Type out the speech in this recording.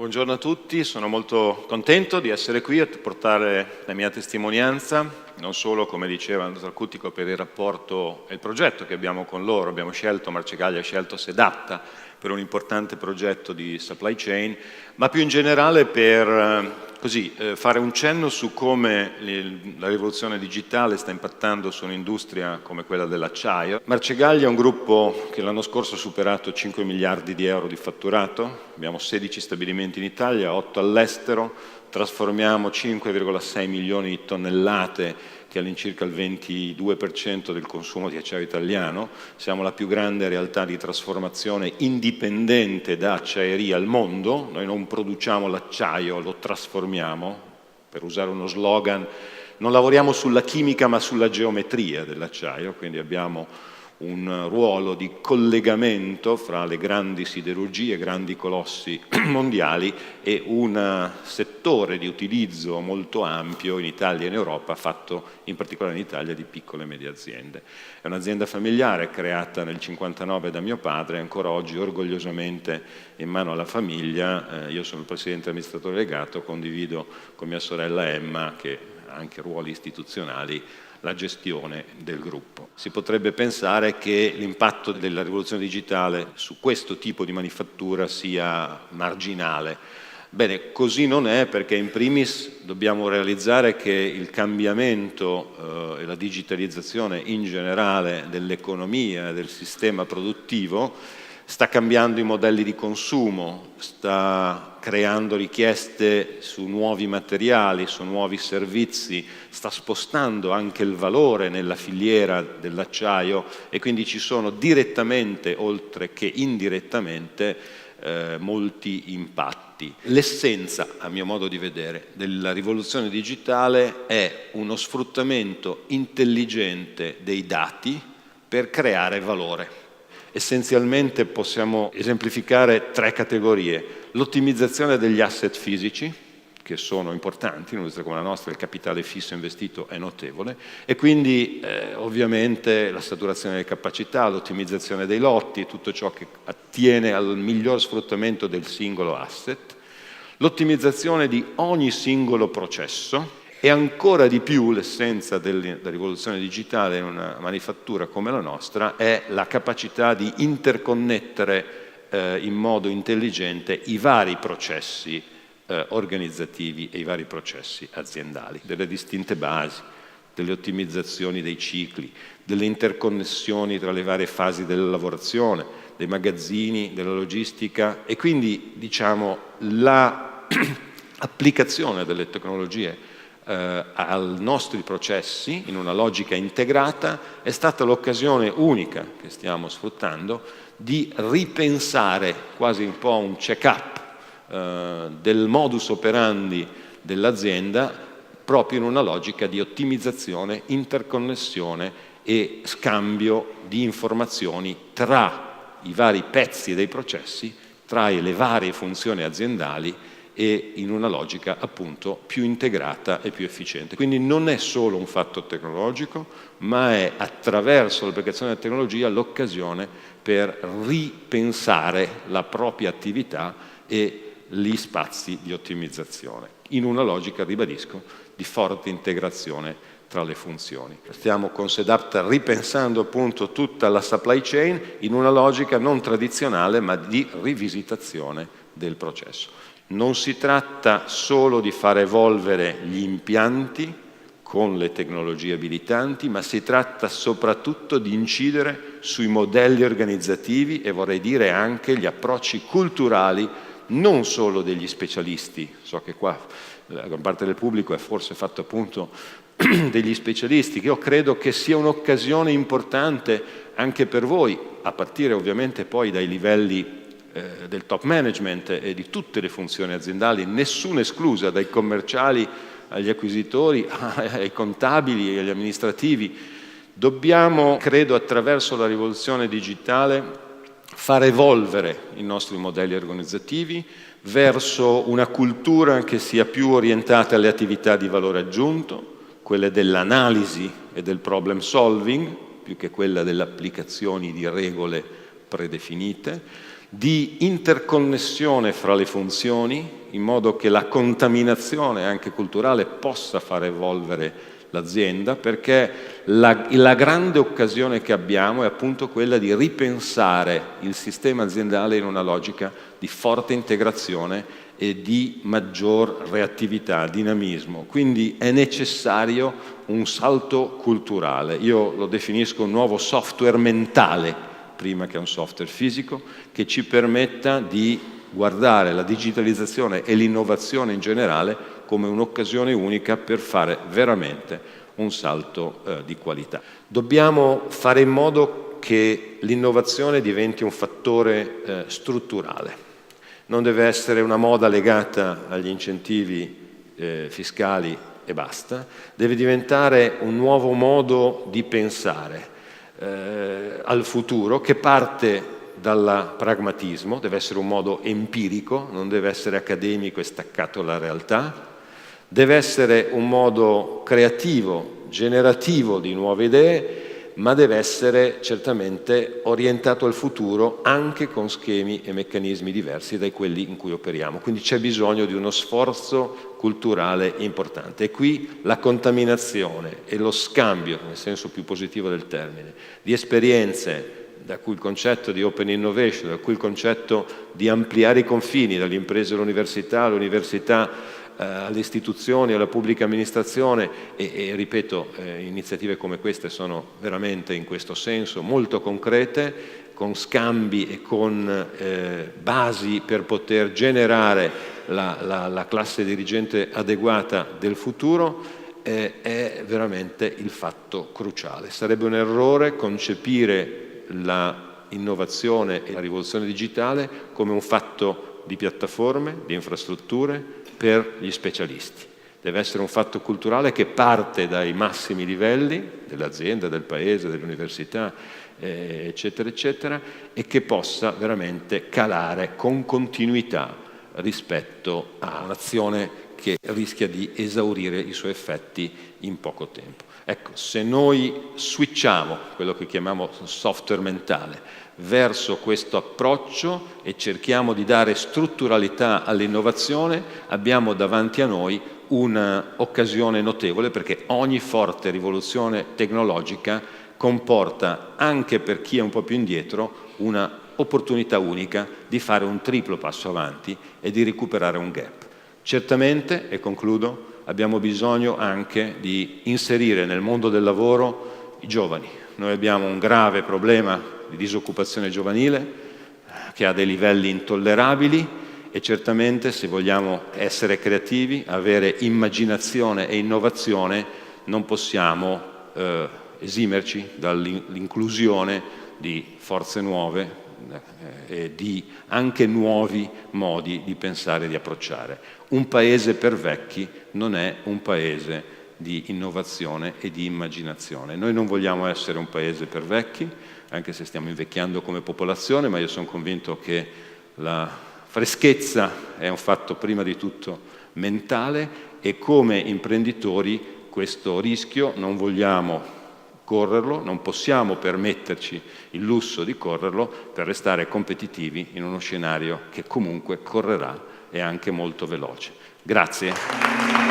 Buongiorno a tutti, sono molto contento di essere qui a portare la mia testimonianza, non solo, come diceva il dottor Cuttico, per il rapporto e il progetto che abbiamo con loro. Abbiamo scelto, Marcegaglia ha scelto Sedapta per un importante progetto di supply chain, ma più in generale per fare un cenno su come la rivoluzione digitale sta impattando su un'industria come quella dell'acciaio. Marcegaglia è un gruppo che l'anno scorso ha superato 5 miliardi di euro di fatturato, abbiamo 16 stabilimenti in Italia, 8 all'estero, trasformiamo 5,6 milioni di tonnellate, che è all'incirca il 22% del consumo di acciaio italiano. Siamo la più grande realtà di trasformazione indipendente da acciaieria al mondo. Noi non produciamo l'acciaio, lo trasformiamo. Per usare uno slogan, non lavoriamo sulla chimica ma sulla geometria dell'acciaio, quindi abbiamo un ruolo di collegamento fra le grandi siderurgie, grandi colossi mondiali e un settore di utilizzo molto ampio in Italia e in Europa, fatto in particolare in Italia di piccole e medie aziende. È un'azienda familiare creata nel 1959 da mio padre, ancora oggi orgogliosamente in mano alla famiglia. Io sono il presidente amministratore delegato, condivido con mia sorella Emma, che ha anche ruoli istituzionali, la gestione del gruppo. Si potrebbe pensare che l'impatto della rivoluzione digitale su questo tipo di manifattura sia marginale. Bene, così non è, perché in primis dobbiamo realizzare che il cambiamento e la digitalizzazione in generale dell'economia e del sistema produttivo sta cambiando i modelli di consumo, sta creando richieste su nuovi materiali, su nuovi servizi, sta spostando anche il valore nella filiera dell'acciaio e quindi ci sono direttamente, oltre che indirettamente, molti impatti. L'essenza, a mio modo di vedere, della rivoluzione digitale è uno sfruttamento intelligente dei dati per creare valore. Essenzialmente possiamo esemplificare 3 categorie: l'ottimizzazione degli asset fisici, che sono importanti, in un'industria come la nostra il capitale fisso investito è notevole, e quindi ovviamente la saturazione delle capacità, l'ottimizzazione dei lotti e tutto ciò che attiene al miglior sfruttamento del singolo asset, l'ottimizzazione di ogni singolo processo. E ancora di più l'essenza della rivoluzione digitale in una manifattura come la nostra è la capacità di interconnettere in modo intelligente i vari processi organizzativi e i vari processi aziendali, delle distinte basi, delle ottimizzazioni dei cicli, delle interconnessioni tra le varie fasi della lavorazione, dei magazzini, della logistica, e quindi diciamo l'applicazione delle tecnologie ai nostri processi in una logica integrata è stata l'occasione unica che stiamo sfruttando di ripensare quasi un po' un check-up del modus operandi dell'azienda, proprio in una logica di ottimizzazione, interconnessione e scambio di informazioni tra i vari pezzi dei processi, tra le varie funzioni aziendali, e in una logica appunto più integrata e più efficiente. Quindi non è solo un fatto tecnologico, ma è attraverso l'applicazione della tecnologia l'occasione per ripensare la propria attività e gli spazi di ottimizzazione, in una logica, ribadisco, di forte integrazione tra le funzioni. Stiamo con Sedapta ripensando appunto tutta la supply chain in una logica non tradizionale, ma di rivisitazione del processo. Non si tratta solo di far evolvere gli impianti con le tecnologie abilitanti, ma si tratta soprattutto di incidere sui modelli organizzativi e vorrei dire anche gli approcci culturali, non solo degli specialisti. So che qua la gran parte del pubblico è forse fatto appunto degli specialisti, che io credo che sia un'occasione importante anche per voi, a partire ovviamente poi dai livelli del top management e di tutte le funzioni aziendali, nessuna esclusa, dai commerciali agli acquisitori, ai contabili e agli amministrativi. Dobbiamo, credo, attraverso la rivoluzione digitale far evolvere i nostri modelli organizzativi verso una cultura che sia più orientata alle attività di valore aggiunto, quelle dell'analisi e del problem solving, più che quella delle applicazioni di regole predefinite, di interconnessione fra le funzioni, in modo che la contaminazione anche culturale possa far evolvere l'azienda, perché la grande occasione che abbiamo è appunto quella di ripensare il sistema aziendale in una logica di forte integrazione e di maggior reattività, dinamismo. Quindi è necessario un salto culturale. Io lo definisco un nuovo software mentale, prima che un software fisico, che ci permetta di guardare la digitalizzazione e l'innovazione in generale come un'occasione unica per fare veramente un salto di qualità. Dobbiamo fare in modo che l'innovazione diventi un fattore strutturale. Non deve essere una moda legata agli incentivi fiscali e basta, deve diventare un nuovo modo di pensare al futuro che parte dal pragmatismo, deve essere un modo empirico, non deve essere accademico e staccato dalla realtà, deve essere un modo creativo, generativo di nuove idee, ma deve essere certamente orientato al futuro anche con schemi e meccanismi diversi da quelli in cui operiamo. Quindi c'è bisogno di uno sforzo culturale importante. E qui la contaminazione e lo scambio, nel senso più positivo del termine, di esperienze, da cui il concetto di open innovation, da cui il concetto di ampliare i confini dalle imprese all'università, alle istituzioni, alla pubblica amministrazione e ripeto, iniziative come queste sono veramente in questo senso molto concrete, con scambi e con basi per poter generare la classe dirigente adeguata del futuro, è veramente il fatto cruciale. Sarebbe un errore concepire la innovazione e la rivoluzione digitale come un fatto di piattaforme, di infrastrutture per gli specialisti. Deve essere un fatto culturale che parte dai massimi livelli dell'azienda, del paese, dell'università, eccetera, eccetera, e che possa veramente calare con continuità rispetto a un'azione che rischia di esaurire i suoi effetti in poco tempo. Ecco, se noi switchiamo quello che chiamiamo software mentale verso questo approccio e cerchiamo di dare strutturalità all'innovazione, abbiamo davanti a noi un'occasione notevole, perché ogni forte rivoluzione tecnologica comporta, anche per chi è un po' più indietro, una opportunità unica di fare un triplo passo avanti e di recuperare un gap. Certamente, e concludo, abbiamo bisogno anche di inserire nel mondo del lavoro i giovani. Noi abbiamo un grave problema di disoccupazione giovanile che ha dei livelli intollerabili e certamente, se vogliamo essere creativi, avere immaginazione e innovazione, non possiamo esimerci dall'inclusione di forze nuove e di anche nuovi modi di pensare e di approcciare. Un paese per vecchi non è un paese di innovazione e di immaginazione. Noi non vogliamo essere un paese per vecchi, anche se stiamo invecchiando come popolazione, ma io sono convinto che la freschezza è un fatto prima di tutto mentale e come imprenditori questo rischio non vogliamo correrlo, non possiamo permetterci il lusso di correrlo per restare competitivi in uno scenario che comunque correrà e anche molto veloce. Grazie.